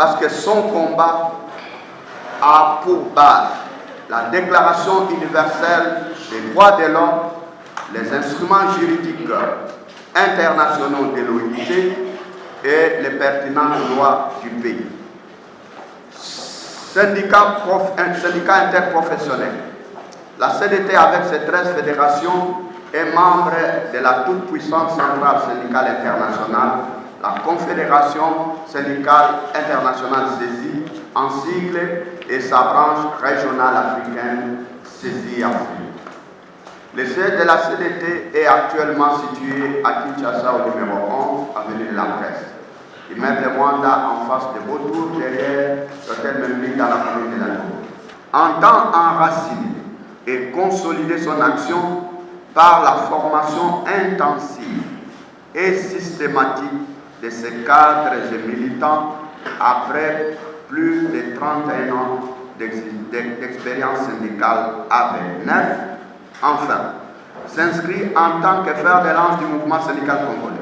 parce que son combat a pour base la Déclaration universelle des droits de l'homme, les instruments juridiques internationaux de l'OIT et les pertinentes lois du pays. Syndicat interprofessionnel. La CDT, avec ses 13 fédérations, est membre de la toute-puissante centrale syndicale internationale, la Confédération syndicale internationale saisie en sigle et sa branche régionale africaine saisie Afrique. Le siège de la CDT est actuellement situé à Kinshasa au numéro 11, avenue de la Presse. Immeuble Mwanda en face de Beautour, derrière l'hôtel Membi dans la commune de la Tour. Entend enraciner et consolider son action par la formation intensive et systématique de ses cadres et militants après plus de 31 ans d'expérience syndicale avec 9. Enfin, s'inscrit en tant que fer de lance du mouvement syndical congolais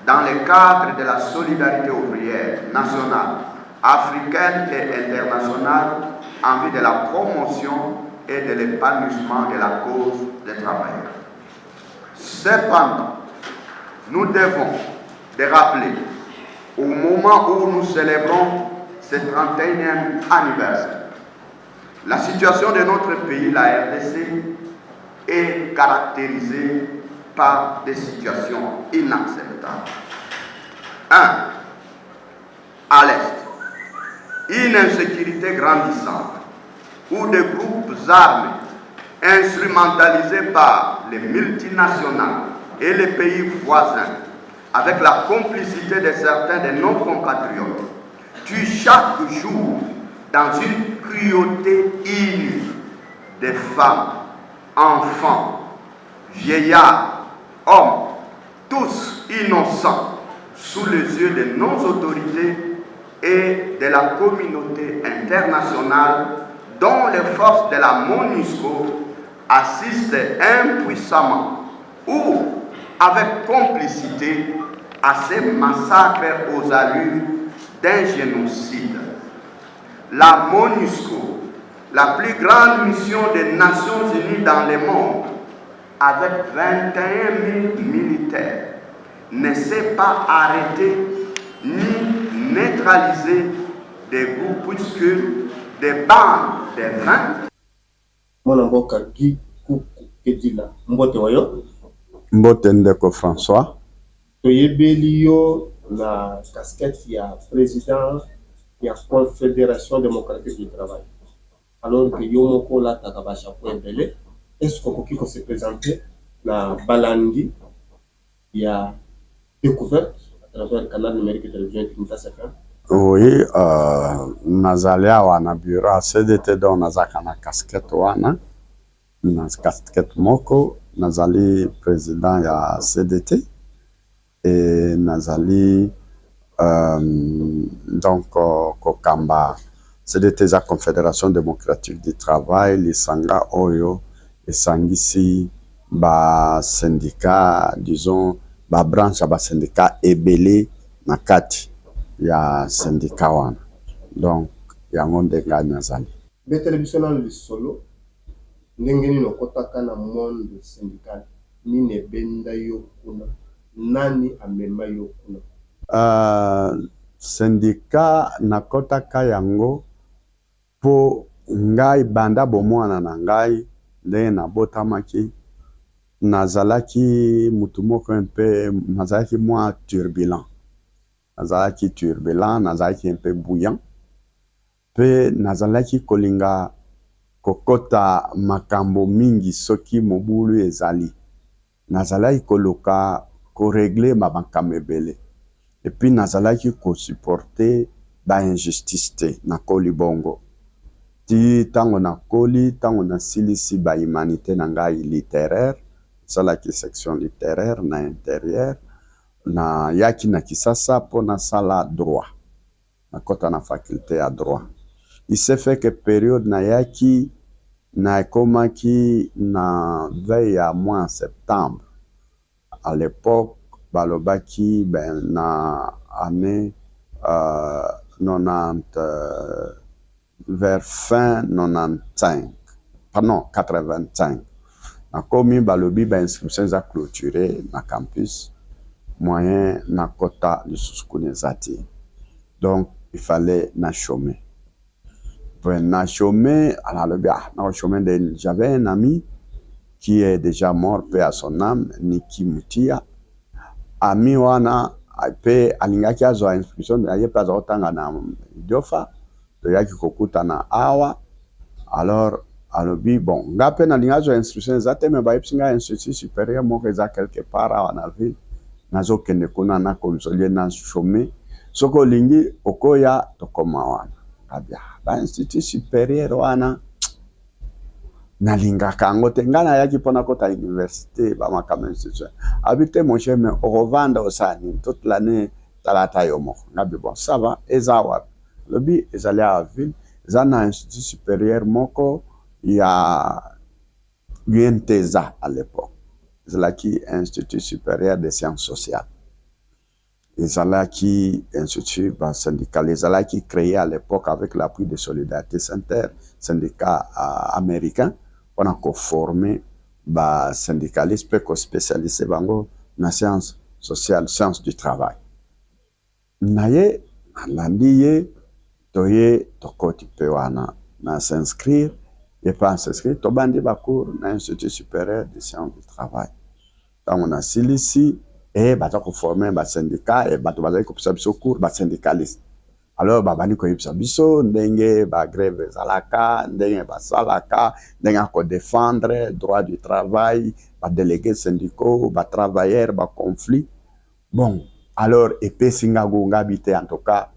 dans le cadre de la solidarité ouvrière nationale, africaine et internationale en vue de la promotion et de l'épanouissement de la cause des travailleurs. Cependant, nous devons de rappeler, au moment où nous célébrons ce 31e anniversaire, la situation de notre pays, la RDC, est caractérisée par des situations inacceptables. 1. À l'Est, une insécurité grandissante où des groupes armés instrumentalisés par les multinationales et les pays voisins, avec la complicité de certains de nos compatriotes, tuent chaque jour dans une cruauté inouïe des femmes, enfants, vieillards, hommes, tous innocents, sous les yeux de nos autorités et de la communauté internationale, dont les forces de la MONUSCO assistent impuissamment ou avec complicité à ces massacres aux allures d'un génocide. La MONUSCO, la plus grande mission des Nations Unies dans le monde, avec 21 000 militaires, ne s'est pas arrêté ni neutralisé des groupuscules, des bandes de 20. Mwanamboka Guy Kedila Mbote wayo Mbote Ndeko François toyebeli yo la casquette ya président ya Confédération démocratique du travail, alors que yo moko la takabasha kwembele. Est-ce que koki ko se présenter na balandi ya découverte à travers le canal numérique de télévision Kinshasa FM? Oui, nazali awa na bureau a CDT donc nazaka na casquette wana na casquette moko, nazali président ya CDT et nazali donc kokamba CDT za Confédération démocratique du travail, lisanga oyo esangisi ba syndicat, disons ba branche ba syndicat ebele na kati ya syndicat wana. Donc yango ndenga nazali Betelebisona lisolo ndenge nini okotaka na monde syndical, nini benda yo kuna, nani amema yo kuna? Syndicat nakotaka yango po ngai banda bomwana na ngai ndenge nabotamaki, nazalaki mutu moko mpe nazalaki mwa turbulent, nazalaki un peu bouillant, pe nazalaki kolinga kokota makambo mingi soki mobulu ezali, nazalaki koluka koregle makambo ebele, et puis nazalaki supporter ba injustice te na koli bongo ti tango na koli tango na silisi ba humanité na ngai littéraire, salaki section littéraire na intérieur na yaki na Kisasa po na sala droit, na kota na faculté ya droit. Il s'est fait que période na yaki na ekomaki na veille à mois en septembre. À l'époque balobaki ben na année 90 vers fin 95 pardon 85 nakomi balobi inscription eza clôturé na campus moyen na kota lisusu kuna eza te, donc il fallait na chômer. Na chômer analobi na chômer. J'avais un ami qui est déjà mort, paix à son âme, Niki Mutia. Ami wana pe alingaki azwa inscription aye pe azotanga na Idiofa toyaki kokutana awa. Alors alobi bon nga pe nalingi azwa inscription eza te me bayebisi nga institut supérieur moko eza quelque part awa na ville nazokende kuna na consolier na chômer soki olingi okoya tokoma wana abia institut supérieur wana nalingaka yango te nga nayaki mpona kota université bamakama institution abite mon cher mais okovanda osani toute l'année talata yo moko ngabi bon ça va eza wapi lobi ezali awa ville eza na institut supérieur moko ya UNTESA à l'époque ezalaki institut supérieur des sciences sociales ezalaki institut syndical ezalaki créé à l'époque avec l'appui de Solidarité Center syndicat américain mpona koforme basyndicaliste mpe kospécialise bango na science sociale, science du travail. Naye nalandi ye toye tokoti mpe wana na s'inscrire et pas s'inscrire tobandi bacours na institut supérieur de sciences du travail. Ntango nasilisi baza koforme basyndicat e bato bazali kopesa biso cours basyndicaliste. Alors babani koyebisa biso ndenge bagrève ezalaka ndenge basalaka ndenge kodéfendre droit du travail badélégués syndicaux batravailleurs baconflit. Bon alors epesi nga ngabi te en tout cas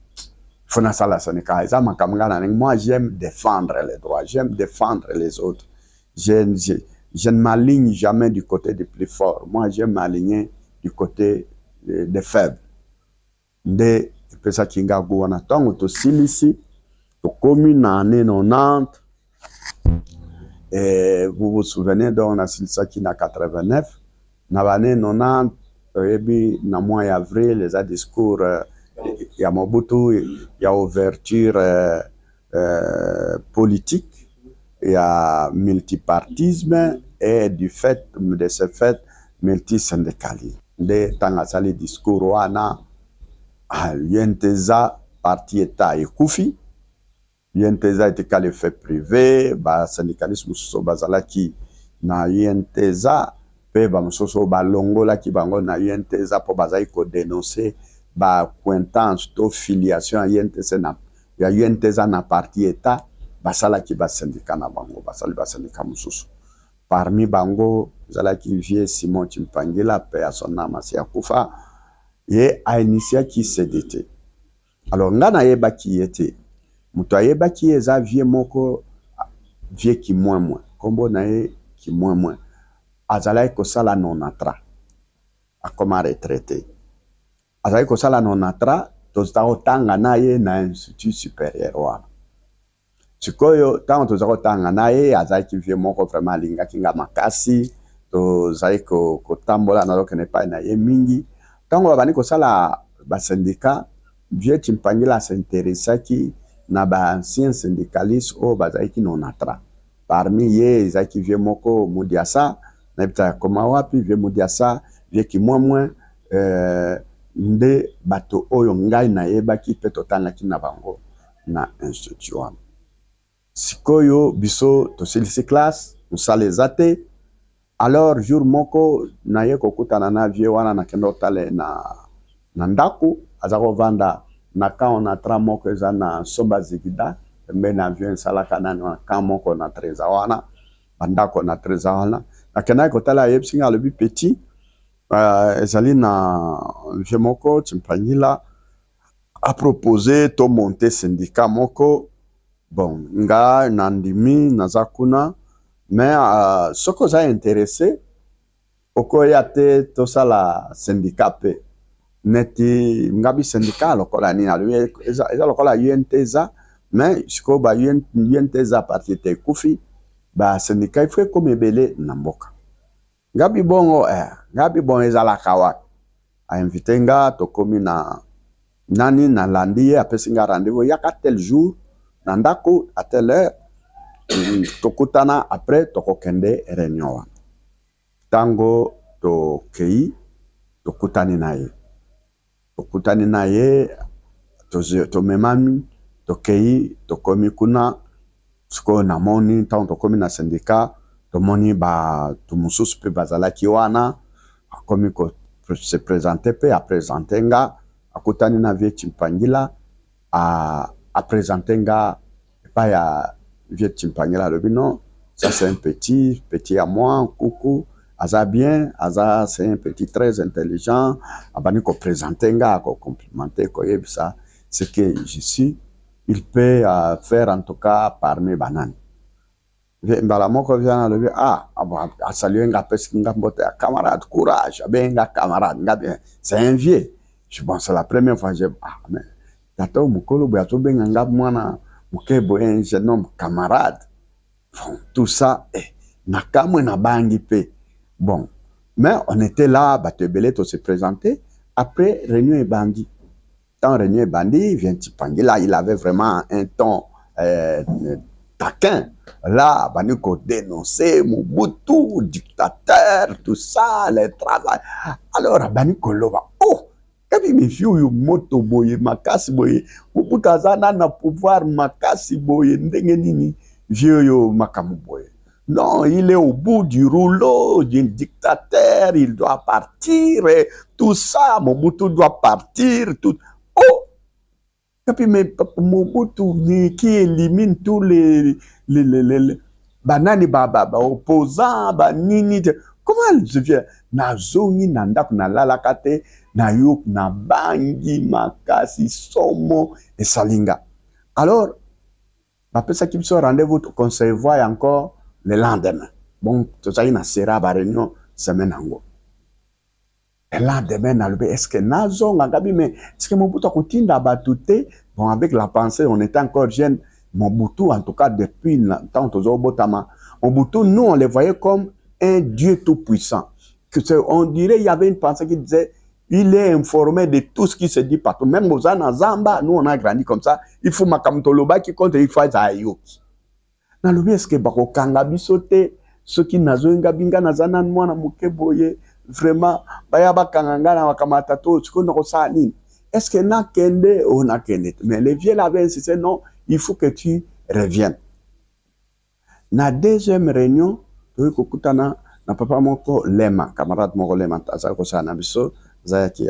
faut nasala syndicat eza makambo nga na ndenge. Moi j'aime défendre les droits, j'aime défendre les autres. Je ne m'aligne jamais du côté des plus forts. Moi j'aime m'aligner du côté des faibles. Nde pesa kingagu wana tango to silisi to komi na année 90 et vous vous souvenez donc na silisa ki na 89 na année 90 ebi na mois d'avril les discours ya Mobutu ya ouverture politique ya multipartisme et du fait de ce fait multisyndicalisme de tanga sali discours wana UNTESA parti état ekufi UNTESA était qu'à l'effet privé ba syndicalisme mosusu bazalaki na UNTESA pe ba mosusu balongola ki bango na UNTESA po bazali ko dénoncer ba acquaintance to filiation ya UNTESA na parti état basalaki ba syndicat na bango basali ba syndicat mosusu parmi bango zalaki vieux Simon Chimpangila pe a son âme ya kufa ye a initié qui CDT. Alors nga na yeba ki yete muto ayeba ki eza vieux moko vieux ki moins kombo na ye ki moins azalaki kosala nonatra akoma retraité azalaki kosala nonatra tozala kotanga na ye na institut supérieur wana sikoyo tango tozala kotanga na ye azalaki vieux moko vraiment alingaki nga makasi tozali kotambola nazokende epai na ye mingi. Tango babani kosala ba syndicat vieux Chimpangila s'intéressaki na ba ancien syndicaliste o bazaki nonatra parmi ye ezaki vieux moko Mudiasa na bita koma wapi vieux Mudiasa vieux ki moins nde bato oyo ngai na yebaki pe totangaki na bango na institut wana sikoyo biso tosilisi classe musala ezate. Alors jour moko na ye kokutana na vieux wana na kendo tale na ndaku azako vanda na onatra moko eza na Soba Zigida mbe na vieux salaka na moko na treza wana bandako na treza wana na kenda kotala yebsinga lobi petit ezali na vieux moko Chimpangila a proposé to monter syndicat moko. Bon nga nandimi nazakuna mais ce que j'ai intéressé okoya te tosala syndicat pe neti ngabi syndicat lokola ni alu eza lokola UNTESA mais siko ba UNTESA parti te kufi ba syndicat ifwe comme belé na mboka ngabi bongo ngabi bon ezala kawa a invité nga to komi na nani nalandi ye apesinga rendez-vous yaka tel jour na ndako à telle heure tokutana après tokokende réunion wana tango tokei tokutani na ye tomemami tokei tokomi kuna siko namoni ntango tokomi na syndicat tomoni tumususu mpe bazalaki wana akomi se présenter mpe apresente nga akutani na vie Chimpangila apresente nga epai ya vie Chimpangila alobi non ça c'est un petit à moi coucou aza bien aza c'est un petit très intelligent abani ko présenter nga ko complimenter ko yebisa ce que je suis il peut faire en tout cas parmi banani mbala moko vient alobi saluer nga pesi nga mbote camarade courage benga camarade nga bien c'est un vieux je pense c'est la première fois mais tato mukolo boya to benga nga mwana mukebo un jeune homme camarade bon tout ça na kamwe na bangi pe bon mais on était là batebele to se présenter après réunion et bandit dans réunion et bandit vient Chimpangila il avait vraiment un ton taquin là baniko dénoncer Mobutu dictateur tout ça les travail alors baniko loba kabi mi fiu moto boye makasi boye Mobutu azana na pouvoir makasi boye ndenge nini vieux yo makamu boye non il est au bout du rouleau d'un dictateur il doit partir et tout ça Mobutu doit partir tout Kapi mais Mobutu qui élimine tous les banani opposants banini comment je viens na zongi na ndako na lalakate na yok na bangi makasi somo et salinga alors bapesa ki biso rendez-vous qu'on se voit encore le lendemain bon tozali na sera ba réunion semaine ngo le lendemain nalobi est-ce que nazonga ngabi mais est-ce que Mobutu akotinda batute bon avec la pensée on était encore jeune Mobutu en tout cas depuis tant tozo botama Mobutu nous on le voyait comme un dieu tout puissant que on dirait il y avait une pensée qui disait il est informé de tout ce qui se dit partout même aux Zamba nous on a grandi comme ça il faut makamtoloba qui compte il faut ayoki nalobi est-ce que bako kanga bisote ce qui nazonga binga nazana mwana mukeboye vraiment baya bakanga na wakamata to tikondo ko sani est-ce que na kende on a kende mais les vieux là ben c'est non il faut que tu reviennes na deuxième réunion to kokutana na papa moko Lema camarade moko Lema taza ko sana biso za ki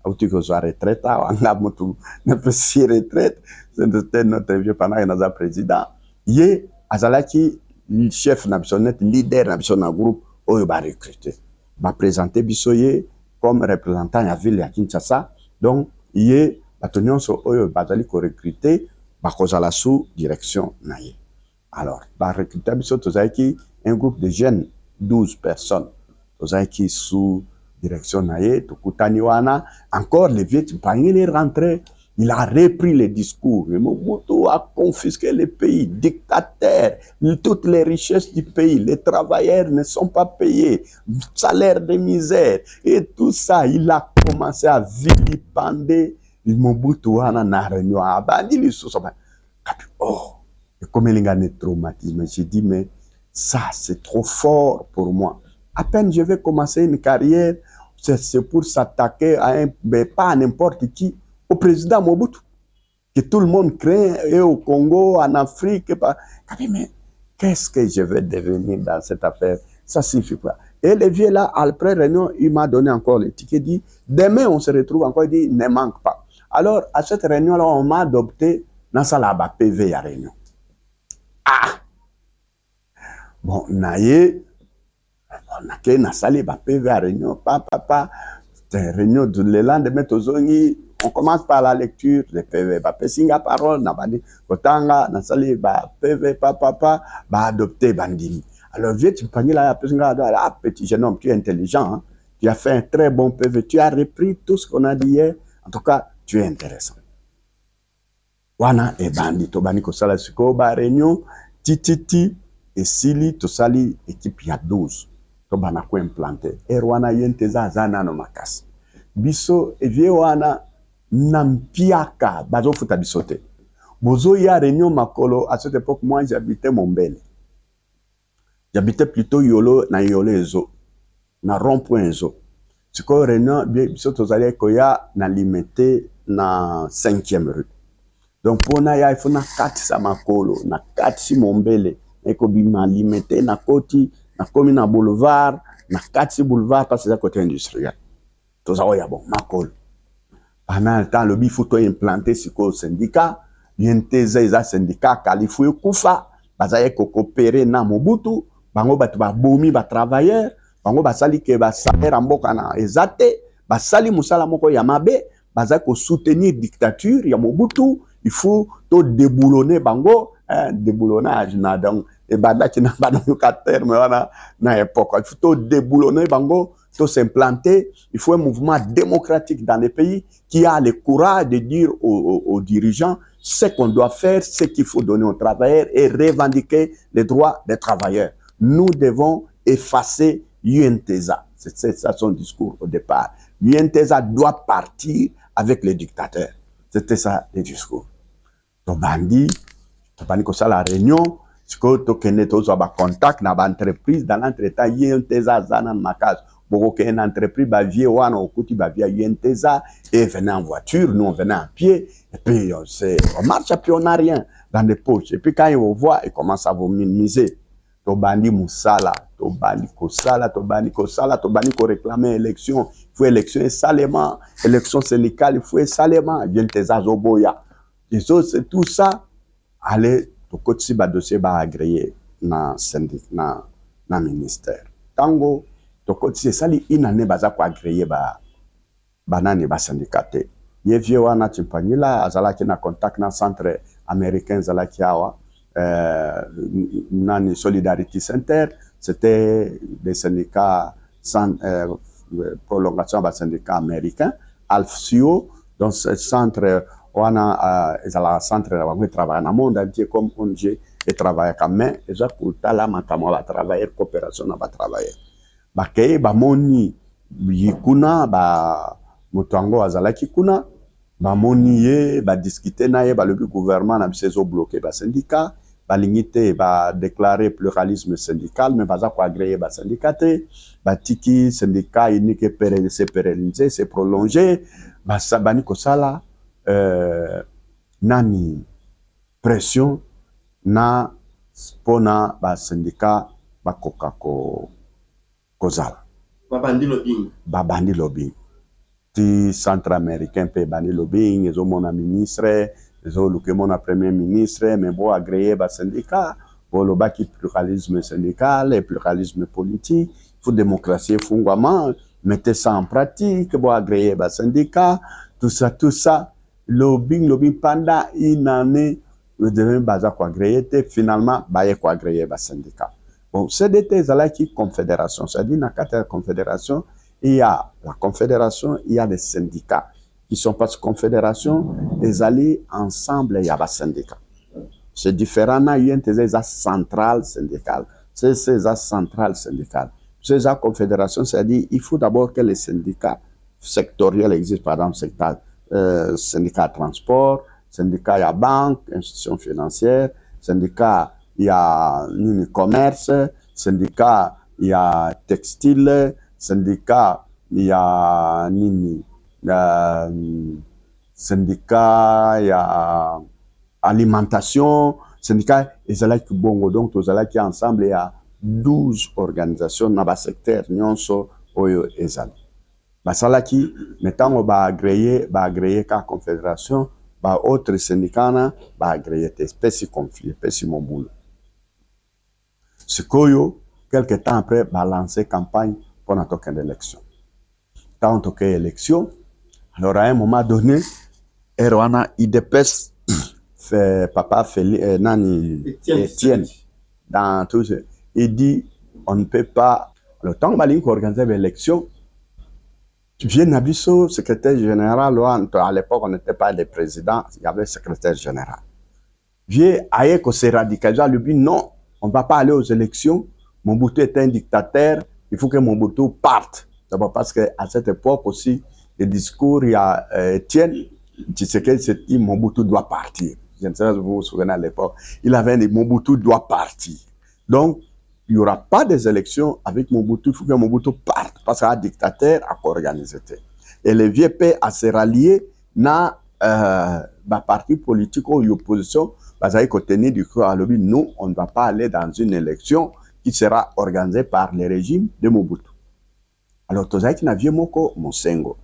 auti ko zo retraite anga motu na pesi retraite c'est notre vieux pana na za président ye azalaki chef na biso net leader na biso na groupe oyo ba recruter ba présenter biso ye comme représentant ya ville ya Kinshasa donc ye batonyon so oyo bazali ko recruter ba kozala sous direction na ye alors ba recruter biso tozaki un groupe de jeunes 12 personnes tozaki sous direction na ye tukutani wana encore les vieux Chimpangila rentré il a repris les discours. Mobutu a confisqué le pays, dictateur, toutes les richesses du pays, les travailleurs ne sont pas payés, salaire de misère, et tout ça, il a commencé à vilipender Mobutu na réunion. Et comme il y a un traumatisme, j'ai dit, mais ça, c'est trop fort pour moi. À peine je vais commencer une carrière, c'est pour s'attaquer à pas à n'importe qui, au président Mobutu, que tout le monde craint, et au Congo, en Afrique. Mais qu'est-ce que je vais devenir dans cette affaire? Ça suffit pas. Et le vieux là, après réunion, il m'a donné encore le ticket, il dit, demain on se retrouve encore, il dit, ne manque pas. Alors, à cette réunion-là, on m'a adopté dans la PV à réunion. Bon, naye, on a qu'à saler la PV à réunion, papa, c'était réunion de le lendemain, on commence par la lecture de PV. Singa parole, nabadi, kotanga, nasali, PV, papa, adopté bandini. Alors, vieux Chimpangila, petit jeune homme, tu es intelligent, hein? Tu as fait un très bon PV, tu as repris tout ce qu'on a dit hier. En tout cas, tu es intéressant. Wana et bandi, tobani kosala siko, réunion, tititi, et sili, tosali, équipe ya 12. Tobana ko implanté. Et Rwana yenteza zana no makas. Biso, et vieux wana, Nampiaka, bazo futa bisote. Bozo ya réunion makolo, à cette époque, moi, j'habitais Mombele. J'habitais plutôt Yolo, na Yolo Ezo, na rond-point Ezo. C'est quoi réunion, bisoto zali koya, na limité, na 5e rue. Donc, pour na ya, il faut na 4 sa makolo, na 4 si Mombele, et ko bima limité, na koti, na komi na boulevard, na 4 si boulevard, parce que c'est côté industriel. Tout ça, ya bon, makolo. Pendant le temps, le il faut implanter ce syndicat, yenteza eza syndicat kalifu kufa, bazaye ko coopérer na Mobutu, bango batu ba bomi ba travailleur, bango basali ke ba salaire mboka na ezate, basali musala moko ya mabe, baza ko soutenir dictature ya Mobutu, il faut to déboulonner bango, déboulonnage na donc et badaki na badon ka terme wana na époque, il faut to déboulonner bango, to s'implanter, il faut un mouvement démocratique dans les pays qui a le courage de dire aux dirigeants ce qu'on doit faire, ce qu'il faut donner aux travailleurs et revendiquer les droits des travailleurs. Nous devons effacer UNTESA. C'est ça son discours au départ. UNTESA doit partir avec les dictateurs. C'était ça le discours. Donc, bandi, que ça la réunion, c'est que tu as contact dans l'entreprise, dans l'entretemps, UNTESA, Zanan Makaz. Pour qu'une entreprise va via wana okuti va via UNTESA et venait en voiture, nous on venait en pied et puis on marche et puis on n'a rien dans les poches et puis quand ils vous voient ils commencent à vous minimiser. To bandi musala, to bandi kosala, to bandi kosala, to bandi ko réclamer élection, il faut élection salement, élection syndicale, il faut salement UNTESA zoboya. Et so, c'est tout ça allez to kotsi ba dossier ba agréé na syndicat na ministère. Tango donc c'est ça une année baza ko agréé ba banani ba syndicaté ye vieux wana timpanyila azala ki na contact na centre américain zala ki awa nani Solidarity Center, c'était des syndicats sans prolongation ba syndicat américain ALFCIO. Donc ce centre wana ezala centre wa travailler na monde entier comme ONG et travailler comme main eza kutala makamo ba travailler coopération na ba travailler bakeye bamoni yikuna ba motango azalaki kuna bamoni ye ba discuter na ye ba le gouvernement na bisezo bloquer ba syndicat ba limiter ba déclarer pluralisme syndical mais baza ko agréer ba syndicaté ba tiki syndicat unique pérenniser c'est prolonger ba sabani ko sala nani pression na pona ba syndicat ba kokako kozala babandi lobbying ti centre américain pe bandi lobbying ezo mona ministre ezo luke mona premier ministre mais bo agréé ba syndicat bo lo baki pluralisme syndical et pluralisme politique, faut démocratie fungwama, mettez ça en pratique, bo agréé ba syndicat, tout ça lobbying pendant une année le devient baza ko agréé finalement ba ye ko agréé ba syndicat. Bon, CDT Zalaki Confédération, c'est-à-dire dans la confédération, il y a la confédération, il y a les syndicats qui sont pas confédération, ils allient ensemble, il y a des syndicats. C'est différent, il y a une centrale syndicale, c'est ça centrale syndicale. C'est ça confédération, c'est-à-dire il faut d'abord que les syndicats sectoriels existent, par exemple, syndicat transport, syndicat à banque, institution financière, syndicat il y a un commerce, syndicat, il y a textile, syndicat, il y a syndicat, il y a alimentation, syndicat, et c'est là que bon, donc, tout ça là qui ensemble, il y a 12 organisations dans le secteur, nyonso, oyo, ezali. Basala qui, maintenant, on va agréer la confédération, bah, autres syndicats, bah, agréer des espèces conflits, espèces mon boulot. Ce Koyo, quelques temps après, va lancer campagne pour un token d'élection. Quand on toque élection, alors à un moment donné, Erwana, il dépêche papa Nani Etienne dans tout ça. Il dit, on ne peut pas, le temps qu'on organise l'élection, tu viens Nabiso, secrétaire général, à l'époque, on n'était pas les présidents, il y avait secrétaire général. Viens, Ayeko s'est radicalisé, lui dit non, on ne va pas aller aux élections. Mobutu est un dictateur, il faut que Mobutu parte. D'abord parce qu'à cette époque aussi, le discours, il y a Etienne, Tshisekedi s'est dit Mobutu doit partir. Je ne sais pas si vous vous souvenez à l'époque. Il avait dit Mobutu doit partir. Donc, il n'y aura pas des élections avec Mobutu. Il faut que Mobutu parte parce qu'un dictateur a organisé. Et les vieux pays à se rallier dans parti politique ou l'opposition. Parce qu'ils tenir du coup à l'objet, nous, on ne va pas aller dans une élection qui sera organisée par le régime de Mobutu. Alors, Tozaïki n'a vieux moko Monsengo.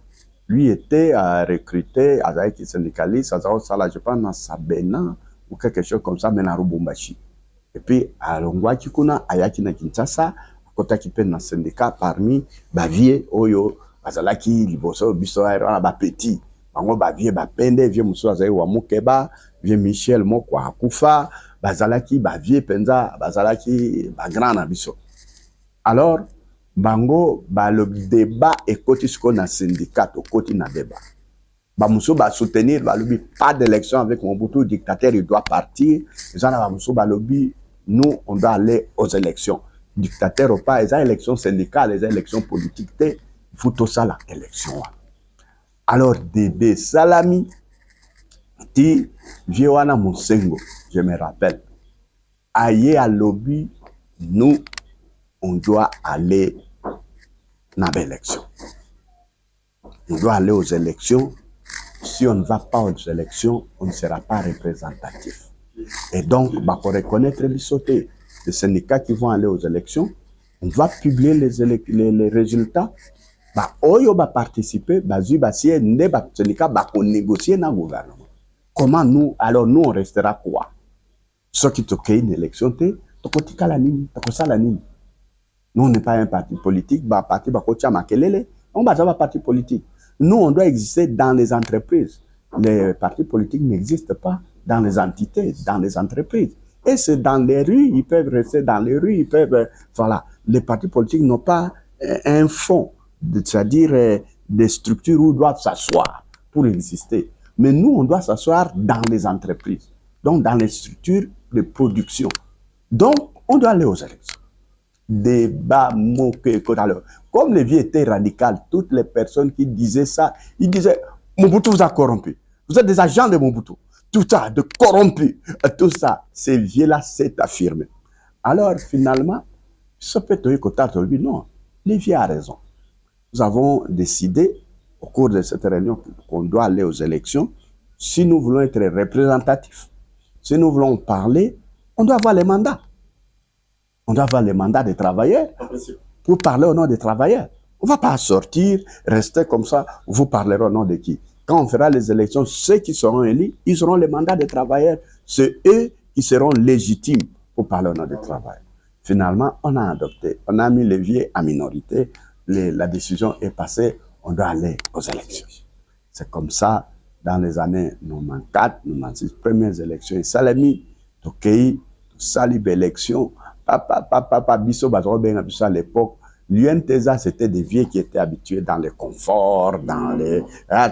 Lui était recruté avec syndicaliste, je pense, dans Sabena ou quelque chose comme ça, mais dans Lubumbashi. Et puis, à Longwaki kuna, ayaki na Kinshasa, kota kipe na syndicat parmi bavie oyo, bazalaki liboso biso aera ba petit. Bango bavie bapende, vie musu azali wa Mukeba, vie Michel moko akufa, bazalaki bavie penza, bazalaki ba grand na biso. Alors, bango le débat ekoti siko na syndicat okoti na débat. Bamuso ba soutenir balobi pas d'élection avec Mobutu, dictateur il doit partir. Ezana bamuso balobi nous on doit aller aux élections. Dictateur ou pas, les élections syndicales, les élections politiques, il faut tout ça la élection. Alors Dede Salami dit Viewana Monsengo, je me rappelle. Aïe à lobby, nous on doit aller dans l'élection. On doit aller aux élections. Si on ne va pas aux élections, on ne sera pas représentatif. Et donc, pour reconnaître les syndicats qui vont aller aux élections, on va publier les résultats. Oyo va participer, si les syndicats vont négocier dans le gouvernement. Comment nous, alors nous, on restera quoi? Ceux qui ont une élection, nous, on n'est pas un parti politique, on va un parti politique. Nous, on doit exister dans les entreprises. Les partis politiques n'existent pas dans les entités, dans les entreprises. Et c'est dans les rues, ils peuvent rester dans les rues, ils peuvent... Voilà. Les partis politiques n'ont pas un fonds, c'est-à-dire des structures où ils doivent s'asseoir pour exister. Mais nous, on doit s'asseoir dans les entreprises, donc dans les structures de production. Donc, on doit aller aux élections. Débat moqué. Comme les vieux étaient radicaux, toutes les personnes qui disaient ça, ils disaient Mobutu vous a corrompu. Vous êtes des agents de Mobutu. Tout ça, de corrompu. Tout ça, ces vieux-là s'est affirmé. Alors, finalement, non, les vieux a raison. Nous avons décidé, au cours de cette réunion, qu'on doit aller aux élections. Si nous voulons être représentatifs, si nous voulons parler, on doit avoir les mandats. On doit avoir les mandats des travailleurs pour parler au nom des travailleurs. On ne va pas sortir, rester comme ça, vous parlerez au nom de qui? Quand on fera les élections, ceux qui seront élus, ils auront les mandats des travailleurs. C'est eux qui seront légitimes pour parler au nom des travailleurs. Finalement, on a adopté, on a mis les vieux à minorité, la décision est passée, on doit aller aux élections. C'est comme ça, dans les années 94, 96, premières élections, et Salami, Tokei, Salib élection, Papa Bisso, à l'époque, l'UNTESA, c'était des vieux qui étaient habitués dans le confort, dans les,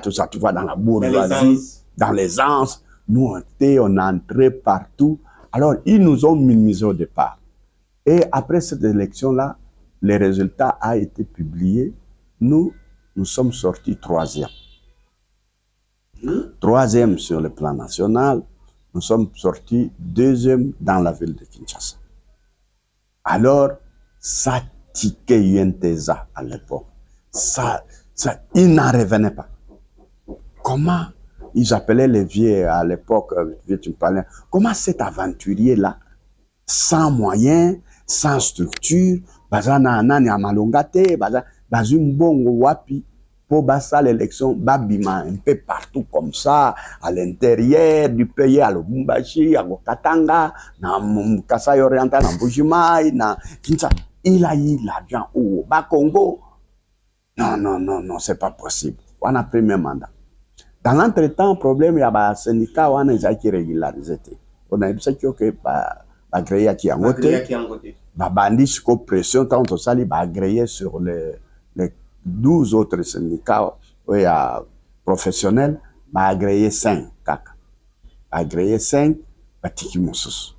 tout ça, tu vois, dans la bourgeoisie, dans les anses. Nous, on entrait partout. Alors, ils nous ont minimisés au départ. Et après cette élection-là, les résultats ont été publiés. Nous sommes sortis troisième. Troisième sur le plan national. Nous sommes sortis deuxième dans la ville de Kinshasa. Alors, ça tiquait UNTESA à l'époque. Ils n'en revenaient pas. Comment ils appelaient les vieux à l'époque, comment cet aventurier-là, sans moyens, sans structure, bazana nani amalongate, bazumbongo wapi, pour basa l'élection, babima un peu partout comme ça, à l'intérieur du pays, à Lubumbashi, à Katanga, na Kasai Oriental, na Mbujimai, na Kinshasa. Il a eu l'argent au Bas-Congo. Non, c'est pas possible. On a pris mes mandats. Dans l'entretemps, problème, il y a un syndicat, on a qui régularisé. On a dit que ba créé qui en côté, ba bandi siko pression tant on sali ba créé sur les 12 autres syndicats professionnels, ba agréé 5 kaka. Ba agréé 5 ba tiki mosusu.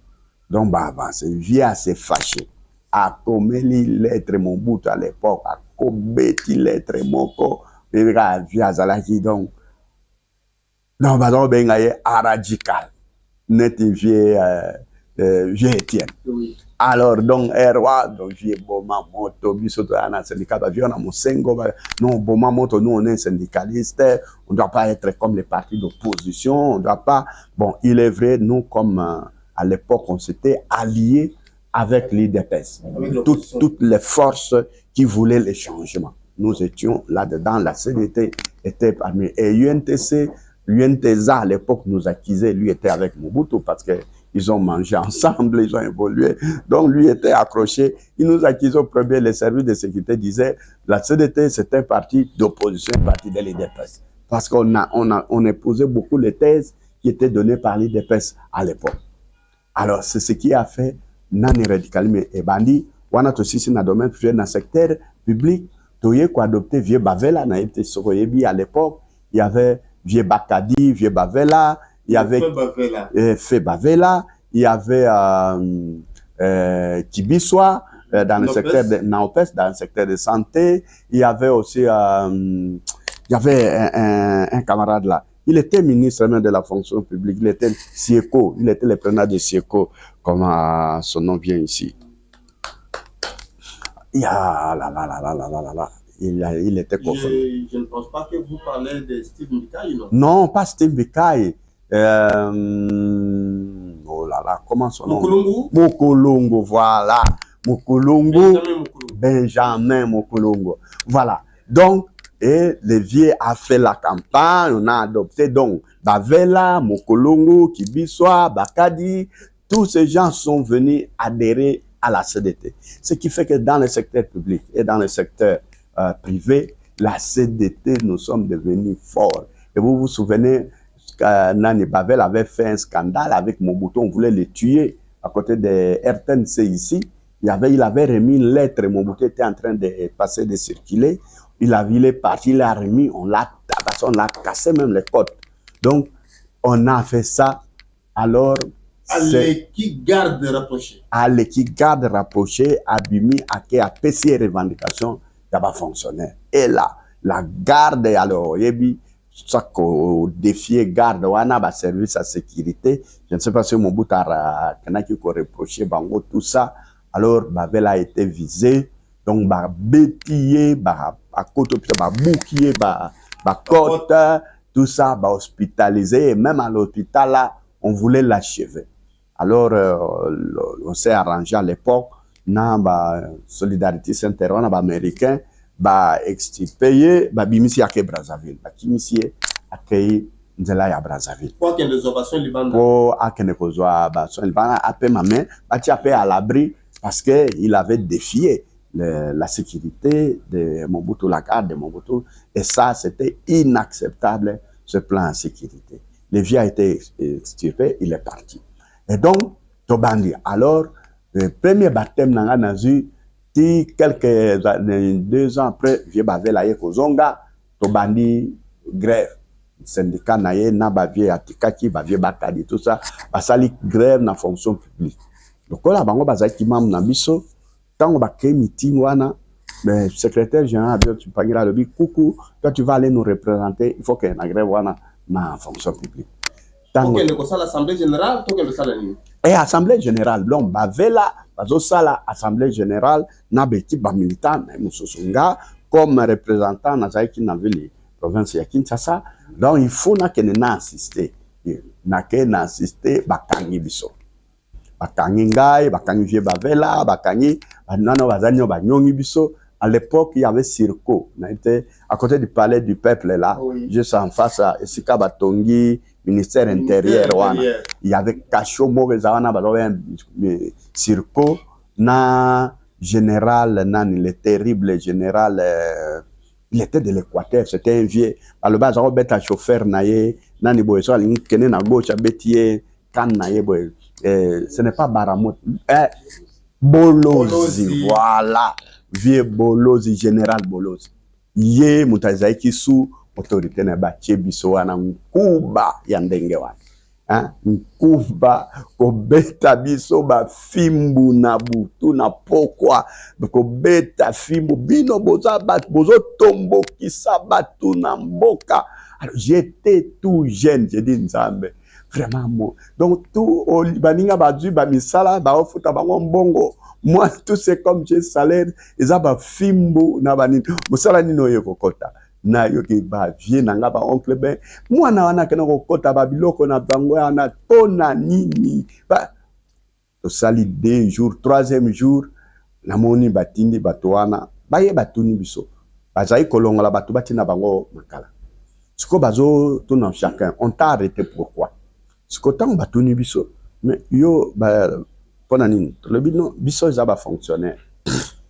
Donc ba avancer, via assez fâché. A komeli lettre Mobutu à l'époque, a kobeti lettre moko, via zalaki donc Non, bah, ben, radical. Net vieux Étienne. Oui. Alors, donc, roi, donc, vieux Boma Moto, bisoto, un syndicat, bah, vieux, on a mon sengo, bah, non, Boma Moto, nous, on est syndicaliste, on ne doit pas être comme les partis d'opposition, on ne doit pas. Bon, il est vrai, nous, comme à l'époque, on s'était alliés avec l'IDPS, toutes les forces qui voulaient les changements. Nous étions là-dedans, la CDT était parmi. Et l'UNTSA, à l'époque, nous accusait, lui était avec Mobutu parce qu'ils ont mangé ensemble, ils ont évolué. Donc, lui était accroché. Il nous accusait au premier, les services de sécurité disaient la CDT, c'est un parti d'opposition, un parti de l'IDPS. Parce qu'on épousait beaucoup les thèses qui étaient données par l'IDPS à l'époque. Alors, c'est ce qui a fait Nani radicalisme et bandi. On a aussi dans le domaine privé, dans le secteur public, tu as adopté Vieux Bavela, à l'époque, il y avait Vieux Bakadi, Vieux Bavela, il y avait Fait Bavela, il y avait Kibiswa dans le secteur de Naopes, dans le secteur de santé, il y avait aussi il y avait un camarade là. Il était ministre même de la fonction publique, il était Sieko, il était le président de Sieko, comme son nom vient ici. Il était confondu. Je ne pense pas que vous parlez de Steve Mbikai, non? Non, pas Steve Mbikai. Oh là là, comment son nom? Mokolongo, voilà. Mokolongo. Benjamin Mokolongo. Voilà. Donc, et le vieux a fait la campagne, on a adopté donc Bavela, Mokolongo, Kibiswa, Bakadi, tous ces gens sont venus adhérer à la CDT. Ce qui fait que dans le secteur public et dans le secteur privé, la CDT, nous sommes devenus forts. Et vous vous souvenez, Nani Bavel avait fait un scandale avec Mobutu, on voulait le tuer à côté de RTNC ici. Il avait remis une lettre, Mobutu était en train de passer, de circuler. Il est parti, il l'a remis, on l'a tabassé, on l'a cassé même les côtes. Donc, on a fait ça. Alors, à l'équipe garde rapprochée. À l'équipe garde rapprochée, Abimi, à PC revendication, il n'y a pas fonctionnaire. Et là, la garde, alors, Yebi, ça qu'on défier garde, on a service à sécurité. Je ne sais pas si Mobutu a reproché, Bango, tout ça. Alors, Bavela a été visé. Donc, bah, bétillé, bah, à côté, bah, bouquier, bah, côte, tout ça, bah, hospitalisé. Et même à l'hôpital, là, on voulait l'achever. Alors, on s'est arrangé à l'époque, dans la solidarité interrompe, américain, bah, extirpé, bah, bimisi à Brazzaville, bah, kimisi à Brazzaville. Pour qu'il y ait des opérations libanaises. Pour qu'il y ait des opérations libanaises, après ma main, bah, tu as à l'abri parce qu'il avait défié la sécurité de Mobutu, la garde de Mobutu, et ça, c'était inacceptable, ce plan de sécurité. Le vieux a été extirpé, il est parti. Et donc, Tobandi, alors, le premier baptême n'a pas eu, quelques années, 2 ans après, vieux bavé la Kozonga, Tobandi, grève. Syndicat naye, na bavier atikaki, bavier bakadi, tout ça, basali grève na fonction publique. Donc, là, bango bazaki mam na biso, tant on va créer meeting, le secrétaire général tu parles le big coucou, toi tu vas aller nous représenter, il faut qu'il y ait une grève na fonction publique. Ok, l'Assemblée générale, tout le salaire. Et Assemblée générale, donc, Bavela, Bazosala, Assemblée générale, Nabeti, Bamilitan, Moussosunga, comme représentant dans la province de Kinshasa. Donc, il faut qu'il n'a assisté. N'a assisté, Bakangi Biso. Bakangi Ngai, Bakangi Vie Bavela, Bakangi, Nano Bazanyo, Banyongi Biso. À l'époque, il y avait Circo. On était à côté du palais du peuple, là, oui. Juste en face à Esika Batongi, ministère intérieur. Il y avait Kacho Morezawana, Circo, na général, le terrible général, il était de l'Équateur, c'était un vieux. À le bas, il y avait chauffeur, nani boyeso, il y a gauche, il ce n'est pas Baramot. Bolozi, voilà. Vieux Bolozi, général Bolozi. Yé, Moutazaiki sous autorité na ba Tchebiso wana nkuba ya ndenge wana. Nkuba, kobeta biso ba fimbu na butu na pokwa, kobeta fimbu, bino bozo tombo kisa batu na mboka. Alors, j'étais tout jeune, j'ai dit Nzambe. Vraiment, moi. Donc, tout, baninga badu, bamisala, baofuta, bango, moi, tout c'est comme j'ai salaire, ils ont fimbo, na banin, musala nino yokokota. Na yoki ba vie nanga ba oncle ben moi na wana kana kokota ba biloko na bango na tona nini ba to sali 2 jours 3e jour na moni batindi batoana ba ye batuni biso bazai kolongola batu batina bango makala siko bazo tout dans chacun on t'a arrêté pourquoi siko tant batuni biso mais yo ba pona nini le bino biso za ba fonctionnaire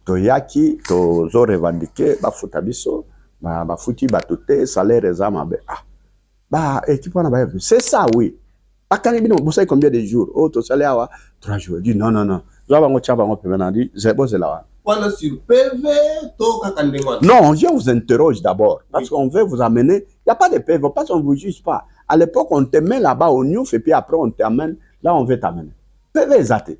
to yaki to zo revendiquer ba futa biso ba futi batote salaire ezama be équipe na ba c'est ça oui akani bino vous savez combien de jours to salaire wa 3 jours dit non zo ba ngo chaba ngo pemena dit c'est bon c'est là wana sur PV to kakandengwa non je vous interroge d'abord parce qu'on veut vous amener il y a pas de PV parce qu'on vous juge pas à l'époque on te met là-bas au Niouf et puis après on t'amène là on veut t'amener PV exact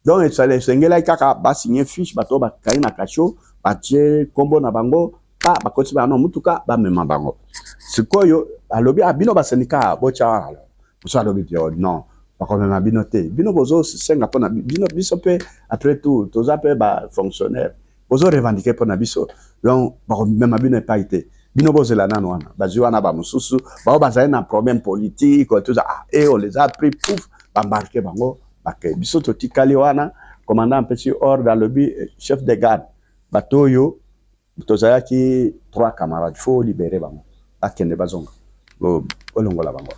donc ça les sengela kaka ba signer fiche bato ba kaina kacho ba tie kombo na bango ba koti ba no mutuka ba mema bango sikoyo alobi abino ba syndicat bocha ala muso alobi non ba ko mema bino te bino bozo senga pona bino biso pe après tout toza pe ba fonctionnaire bozo revendiquer pona biso donc ba ko mema bino pas été bino bozo la nano wana ba ziwana ba mususu ba za na problème politique tout ça et on les a pris pouf ba embarquer bango bakay biso totikali wana commandant petit ordre dans le but chef de garde batoyo tozayaki 3 camarades faut libérer bango akende bazonga olongola bango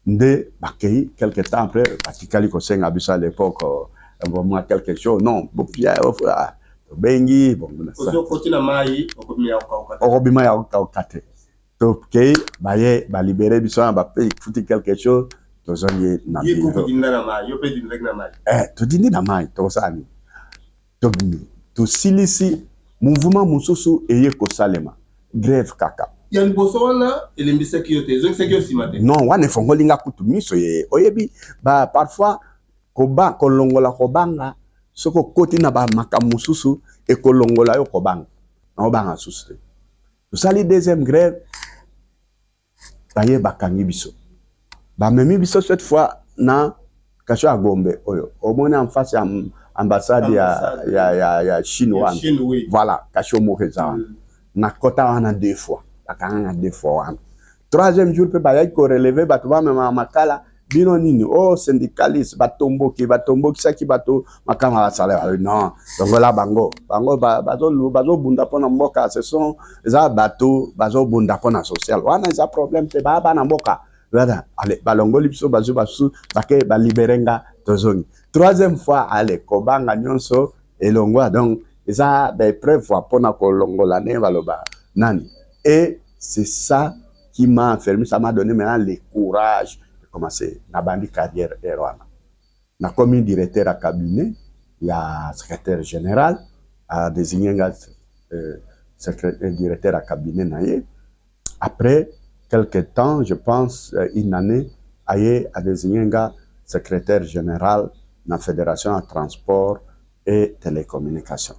nde bakay quelque temps après batikali ko senga biso à l'époque moi quelque chose non bopia bengi bon ozo kotina mai okobima ya okate to kay baye ba libérer biso ba futi quelque chose tozongi na bino yo pe din rek na mai to dindi na mai to sani to bini to silisi mouvement mususu eye ko salema grève kaka ya liboso wana elembisa kiyote zongi sekio simate non wana fongolinga kutu miso ye oyebi ba parfois koba kolongola kobanga soko koti na ba makamususu e kolongola yo kobanga na obanga susu to sali deuxième grève baye bakangi biso ba memi biso cette fois na kacho a Gombe oyo omona en face ya ambassade ya Chine wana voilà kacho mokezana na kota wana 2 fois bakanga 2 fois wana 3e jour pe ba ko relever bato ba mema makala bino nini syndicaliste batomboki saki bato makama basala non donc là bango bazo bunda pona mboka ce sont za bato bazo bunda pona social wana za problème te ba na mboka là allez balongoli biso bazo bake ba libérenga tozongi 3e fois allez kobanga nyonso elongwa donc eza des preuves pona kolongola ne baloba nani et c'est ça qui m'a enfermé, ça m'a donné maintenant le courage de commencer ma bandi carrière erwana. Na comme directeur à cabinet, il y a secrétaire général à désigner directeur à cabinet naie. Après quelques temps, je pense une année, aye a désigner secrétaire général de la Fédération de transport et télécommunications.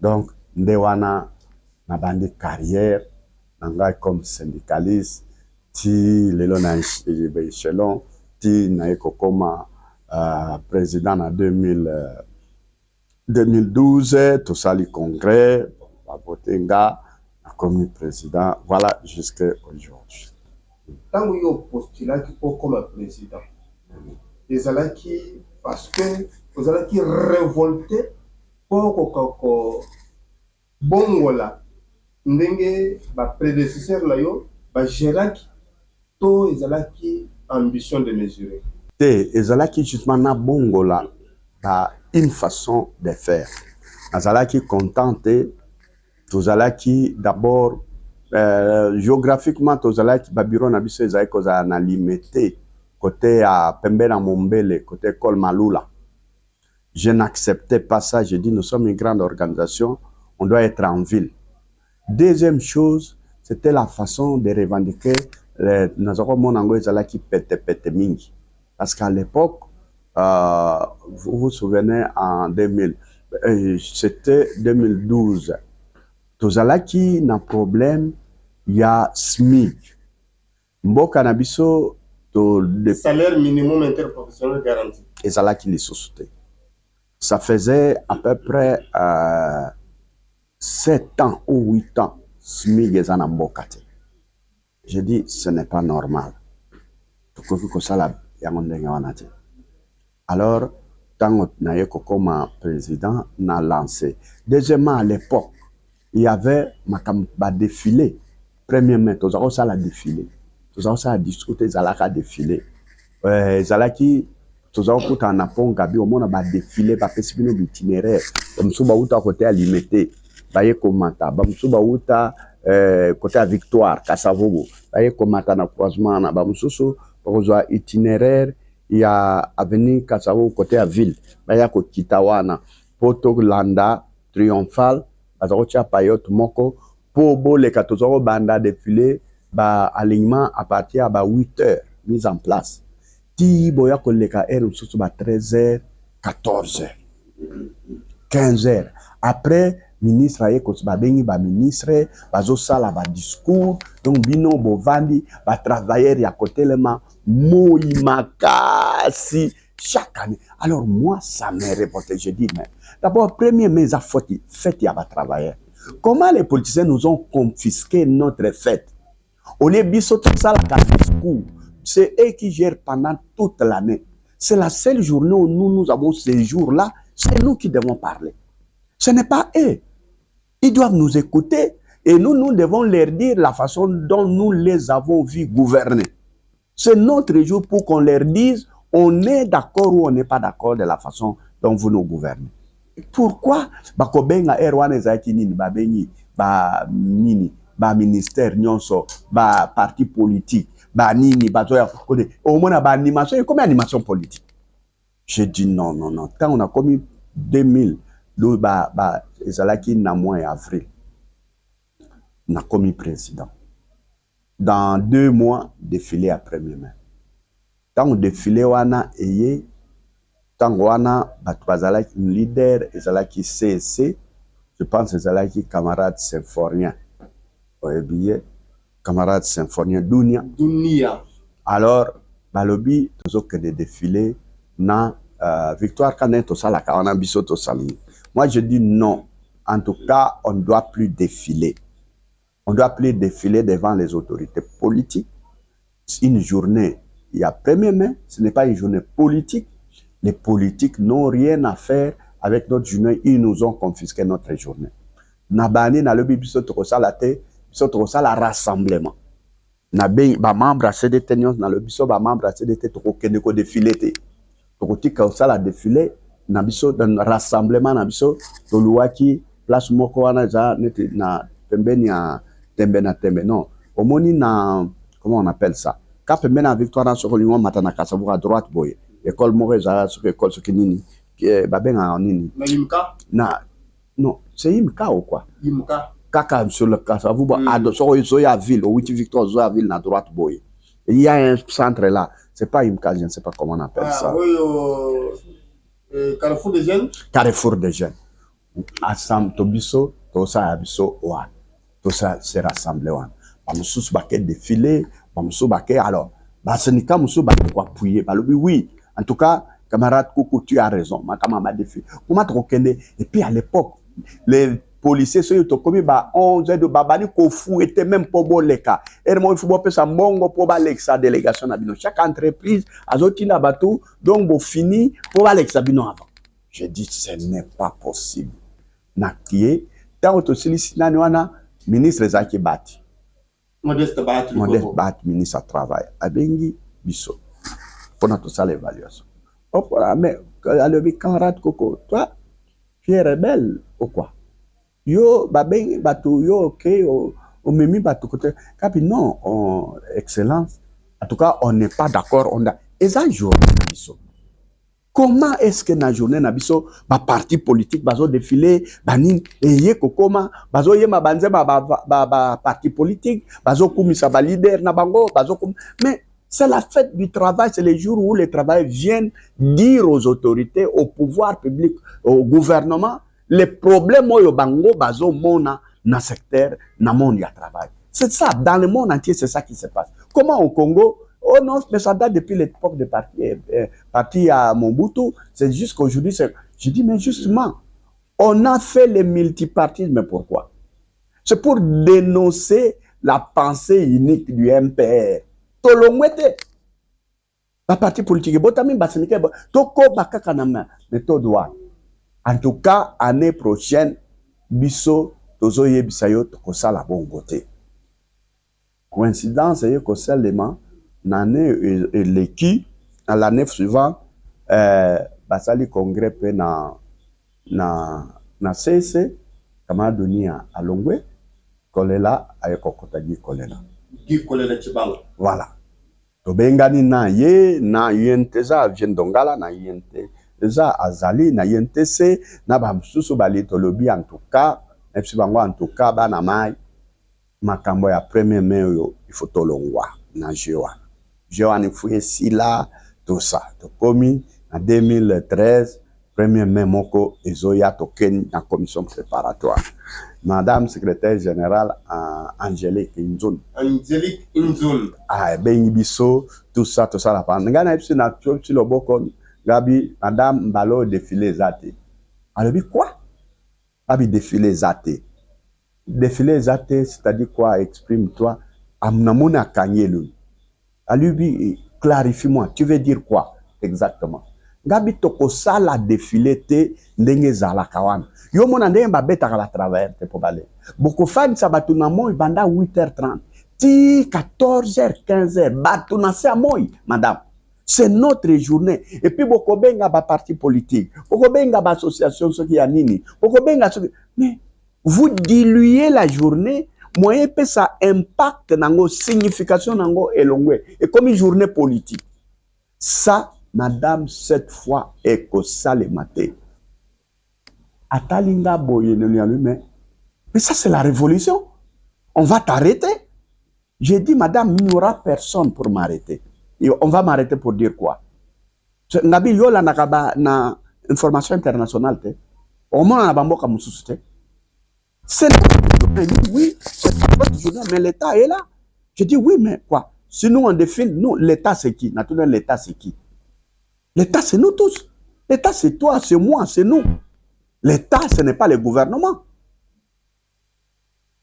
Donc ndewana ma bandi carrière comme syndicaliste, ti lelo na échelon, ti na comme président en 2012, tout ça le congrès, voté comme président, voilà jusqu'à aujourd'hui. Quand vous avez postulé comme président, les alaki parce que vous allez révolter pour bon voilà. Ndenge ba prédécesseur na yo ba géraki to ezalaki ambition de mesurer ezalaki justement na bongola ba une façon de faire azalaki contenté tozalaki d'abord géographiquement tozalaki ba bureau na biso ezalaki koza na limité côté à Pembela Mombele côté Kol Malula. Je n'acceptais pas ça, je dis nous sommes une grande organisation, on doit être en ville. Deuxième chose, c'était la façon de revendiquer mingi. Parce qu'à l'époque, vous vous souvenez, en 2000, c'était 2012, Tozalaki n'a problème, il y a SMIC. Mboka na biso to le salaire minimum interprofessionnel garanti. Et ça là qui les sociétés. Ça faisait à peu près 7 ans ou 8 ans. SMIC en mboka. Je dis ce n'est pas normal. Alors, tant que comme président, n'a lancé. Deuxièmement, à l'époque, il y avait ma défilé. Premièrement, tous avons ça la défilé. Tous avons ça à discuter, ça défilé. Zalaki, tous avons tout en appont, Gabi, au monde a défilé, parce que c'est une itinéraire. Comme ça, on a côté à limiter. Baye komata, bamsuba uta côté à Victoire, Kassavogo. Baye komata na croisement na bamsuso, pour itinéraire. Il y a avenue Kassavo côté à ville. Baye ko Kitawana, Poto Landa, Triomphal, Bazarocha Payot Moko, Pobo les 14 banda défilé, ba alignement à partir de 8 heures mise en place. Ti boya ko leka heure susu ba 13h, 14h, 15h. Après ministre aye ko ba bengi ba ministre bazo sala ba discours donc bino bovandi ba travailleurs ya côté lema moi makasi chaque année. Alors moi ça me révolté, je dis mais d'abord premier mes affaires fête ya ba travailleurs. Comment les politiciens nous ont confisqué notre fête? Au lieu de ça la discours, c'est eux qui gèrent pendant toute l'année. C'est la seule journée où nous avons ces jours-là, c'est nous qui devons parler. Ce n'est pas eux. Ils doivent nous écouter et nous devons leur dire la façon dont nous les avons vus gouverner. C'est notre jour pour qu'on leur dise on est d'accord ou on n'est pas d'accord de la façon dont vous nous gouvernez. Pourquoi bakobenga erwana ezaki nini babengi ba nini ba ministère nyonso ba parti politique ba nini bato ya côté au moins ba animation comme animation politique. Je dis non. Quand on a commis 2000 do ba ezalaki na mois avril na commis président. Dans 2 mois défilé à premier mai. Tant défilé wana eye tant wana bato bazalaki leader ezalaki CC, je pense ezalaki camarade symphorien. Oyebiye camarade symphorien Dunia. Alors balobi tozo que de défilé na Victoire Canet to sala ka wana biso to sali. Moi je dis non. En tout cas, on ne doit plus défiler. On ne doit plus défiler devant les autorités politiques. Une journée, il y a 1er mai, ce n'est pas une journée politique. Les politiques n'ont rien à faire avec notre journée. Ils nous ont confisqué notre journée. Nabani na lobi biso to sala te, biso to sala rassemblement. Na ba membre à CDT na lobi biso ba membre à CDT to kende ko défiler te. To tika sala défiler na biso dans rassemblement na biso to luaki place moko wana za neti na pembeni ya tembe non omoni na comment on appelle ça ka pembeni na Victoire na soko lingo matana Kassavo à droite boye école moko za soko école soko nini babenga nini na Imka na non c'est Imka ou quoi Imka kaka sur le Kassavo à soko ya ville au 8 Victoire zo ya ville na droite boye il y a un centre là c'est pas Imka, je ne sais pas comment on appelle ça Carrefour des jeunes. Carrefour des jeunes. Ensemble, Tobiso, Tosa Abiso, Ouan. Tout ça s'est rassemblé. Bamsous Baké défilé, Bamsous Baké. Alors, Basenika Moussou Baké quoi appuyer. Oui, en tout cas, camarade Koukou, tu as raison. Ma camarade défilé. Comment tu et puis à l'époque, les policiers sont commis 11 de Babani Kofu était même pas bon les cas. Et moi, il faut pas ça mongo pour sa délégation à Bino. Chaque entreprise a zoti na bateau, donc bon fini pour Alexa Bino avant. Je dis ce n'est pas possible. Nakié, tant que sollicite wana ministre Zaki Bati. Modeste Bati ministre à travail. Abengi biso. Pour notre salle évaluation. Mais le camarade Coco, toi, tu es rebelle ou quoi? Yo babeng bato yo ok o memi bato côté capi non excellence en tout cas on n'est pas d'accord on a eza journée nabiso comment est-ce que na journée nabiso ba parti politique bazo défiler banin eye kokoma bazo yema banze ba parti politique bazo kumisa ba leader na bango bazo mais c'est la fête du travail, c'est les jours où les travailleurs viennent dire aux autorités, au pouvoir public, au gouvernement les problèmes au bango bazo mona na secteur na monde ya travail. C'est ça dans le monde entier, c'est ça qui se passe. comment au Congo? Oh non, mais ça date depuis l'époque des partis à Mobutu. C'est juste qu'aujourd'hui, je dis, mais justement, on a fait le multipartisme, mais pourquoi? C'est pour dénoncer la pensée unique du MPR. Tolongwete. La partie politique, botami basenike, toko bakaka na méthode wa. En tout cas, année prochaine, biso tozo yebisayo toko sala bongo te. Coïncidence est que seulement l'année l'équipe à l'année suivante basali congrès pe na CC kama dunia alongwe kolela ayekokota gi kolela chibango. Voilà. Tobengani na ye na UNTZ vient d'Ongala na UNTZ azali na UNTC na bamsusu bali tolobi en tout cas et puis bango en tout cas bana mai makambo ya premier mai yo il faut tolongwa na Jewa ni fouye sila tout ça to komi en 2013 premier mai moko ezoya token na commission préparatoire. Madame secrétaire générale Angélique Inzoun. Angélique Inzoun. Ah, ben biso, tout ça la pan. Ngana ipsi na tchopchi loboko, gabi, madame Mbalo défilé zate. Alors, quoi? Gabi défilé zate. Défilé zate, c'est-à-dire quoi? Exprime-toi. Amnamona kanyelu. Alubi, clarifie-moi, tu veux dire quoi? Exactement. Gabi toko sala défilé te ndenge zala kawana. Yo mona ndenge ba beta la travers te pobale. Boko fan sa batuna moi banda 8h30. Ti 14h 15h batuna sa moi madame. C'est notre journée et puis boko benga ba parti politique. Boko benga ba association soki ya nini. Boko benga soki mais vous diluez la journée moyen pe ça impact nango signification nango elongwe et comme une journée politique. Ça madame, cette fois, est que ça le matin. Atalinga boye mais ça c'est la révolution. On va t'arrêter. J'ai dit, madame, il n'y aura personne pour m'arrêter. On va m'arrêter pour dire quoi? Nabi yola nakaba na information internationale te. Au moins on a bamboka mususu te. C'est oui, c'est notre journée, mais l'État est là. Je dis oui, mais quoi? Si nous on définit, nous, l'État c'est qui? Naturellement, l'État c'est qui? L'État, c'est nous tous. L'État, c'est toi, c'est moi, c'est nous. L'État, ce n'est pas le gouvernement.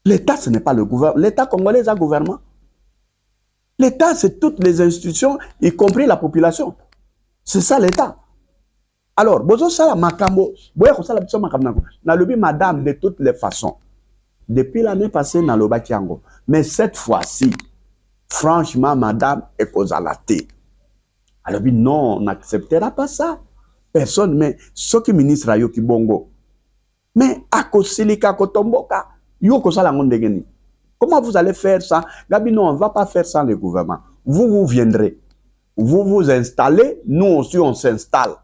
L'État, ce n'est pas le gouvernement. L'État congolais, c'est un gouvernement. L'État, c'est toutes les institutions, y compris la population. C'est ça l'État. Alors, bozo sala makambo, boya ko sala biso makambo. Na lobi madame de toutes les façons. Depuis l'année passée, na loba kiango. Mais cette fois-ci, franchement, madame, est kozalate. Alors, non, on n'acceptera pas ça. Personne, mais ce qui ministre a yoki bongo. Mais à kosilika kotomboka, yoko sala ngondegeni. Comment vous allez faire ça? Gabi, non, on ne va pas faire ça le gouvernement. Vous viendrez. Vous vous installez, nous aussi on s'installe.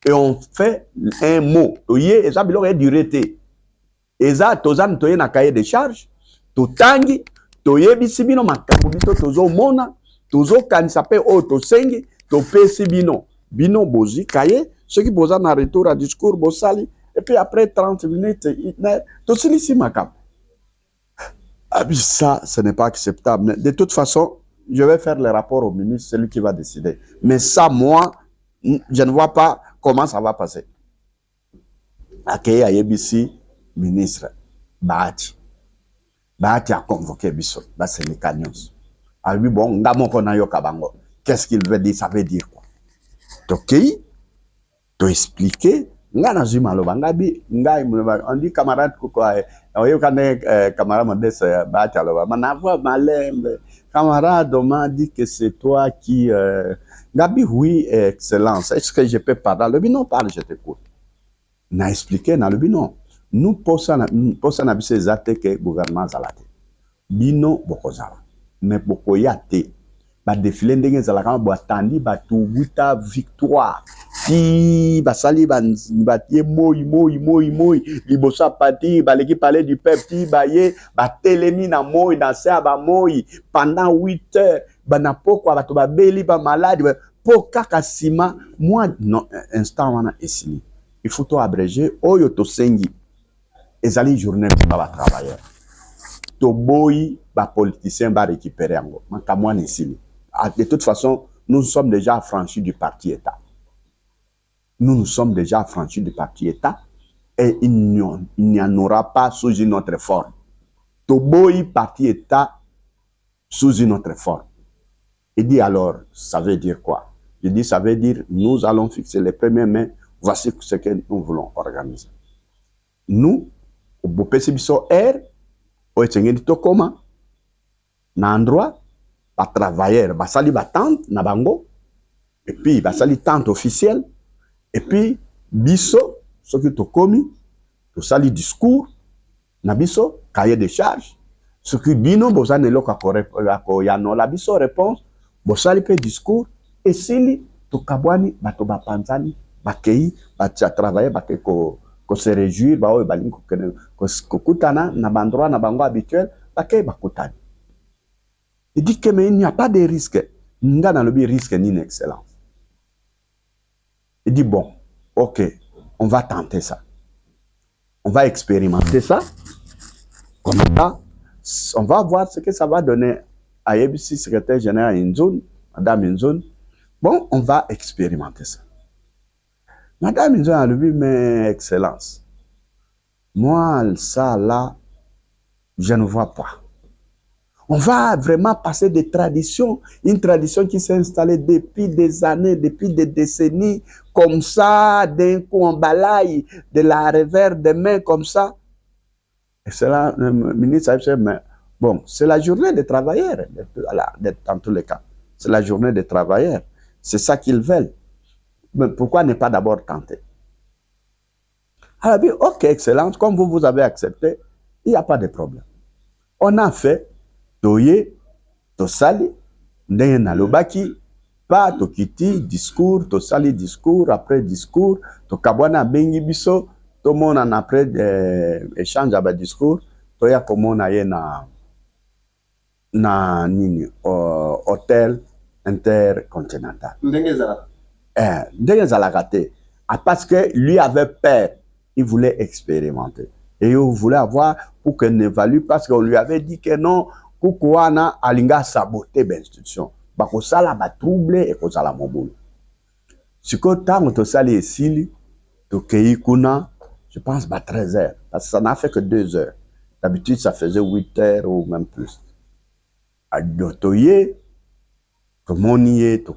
Et on fait un mot. Et ça, il y duré. Et ça, tozan toye na cahier de charge. Totangi, toye bisibino makabubito tozo mona. Tozo kansape o to sengi to pesi bino bozi kaye ceux qui posent un retour à discours bosali et puis après 30 minutes to silisi makam. Ah ça ce n'est pas acceptable. De toute façon, je vais faire le rapport au ministre, c'est lui qui va décider. Mais ça moi je ne vois pas comment ça va passer. Akei ayebisi ministre Bahati a convoqué biso ba sénécanios. Ah oui, bon, qu'est-ce qu'il veut dire? Ça veut dire quoi? Ok, tu expliquer. On dit camarade, quoi? Camarade modeste, camarade, on m'a dit que c'est toi qui. Gabi, oui, excellence. Est-ce que je peux parler? Le non, parle, je t'écoute. N'a expliqué, n'a le non. Nous, pour ça, n'a pas que gouvernement zalate. Bino, bokozala. Mais beaucoup y a été. Ba défilé ndenge zalaka ba tandi ba tubuta victoire. Si ba sali ba tie moi libosa parti ba l'équipe parler du peuple ti ba ye ba telemi na moi dans ça ba moi pendant 8 heures ba na poko ba to ba beli ba malade pour kaka sima moi non instant wana esili. Il faut to abréger oyo to sengi ezali journée pour ba travailleurs. toboyi ba politiciens ba récupérer yango makamwa nisili. De toute façon, nous sommes déjà affranchis du parti État. Nous sommes déjà affranchis du parti État et il n'y en aura pas sous une autre forme. Toboyi parti État sous une autre forme. Il dit alors, ça veut dire quoi? Je dis, ça veut dire, nous allons fixer les premiers mains, voici ce que nous voulons organiser. Nous, au Bopesi Biso R, au Etsengeni Tokoma, na endroit, ba travailleurs, ba sali ba tente, na bango, et puis ba sali tente officielle, et puis biso, ce qui tokomi, to sali discours, na biso, cahier de charge, ce qui bino, boza ne loka ko yano, la biso réponse, bosali pe discours, et sili, to kabwani, bato ba panzani, ba kei, ba tia travailler, ba ke ko se réjouir, ba oe baling ko kutana, na bandroit, na bango habituel, ba kei ba kutani. Il dit que mais il n'y a pas de risque. Il n'y a pas de risque ni une excellence. Il dit bon, ok, on va tenter ça. On va expérimenter ça. Comme ça, on va voir ce que ça va donner à ABC, secrétaire général Inzoun, Madame Inzoun. Bon, on va expérimenter ça. Madame Inzoun a dit, mais excellence, moi, ça là, je ne vois pas. On va vraiment passer des traditions, une tradition qui s'est installée depuis des années, depuis des décennies, comme ça, d'un coup on balaye de la revers des mains comme ça. Et c'est là, le ministre a dit, mais bon, c'est la journée des travailleurs, dans tous les cas. C'est la journée des travailleurs. C'est ça qu'ils veulent. Mais pourquoi ne pas d'abord tenter? Alors, dit, ok, excellence, comme vous avez accepté, il n'y a pas de problème. On a fait toye, to sali, ndenge nalobaki, pas to kiti, discours, to sali discours, après discours, to kabwana bengi biso, to mona après échange aba discours, to ya komona ye na nini, hôtel intercontinental. Ndenge zalaka te. Parce que lui avait peur, il voulait expérimenter. Et il voulait avoir pour qu'on évalue, parce qu'on lui avait dit que non, Koukouana alinga saboter l'institution. Bako sala ba trouble et ko sala mobulu. Siko tango to sali esili, to kei kuna, je pense ba 13 heures. Parce que ça n'a fait que 2 heures. D'habitude, ça faisait 8 heures ou même plus. A dotoye, to moniye, to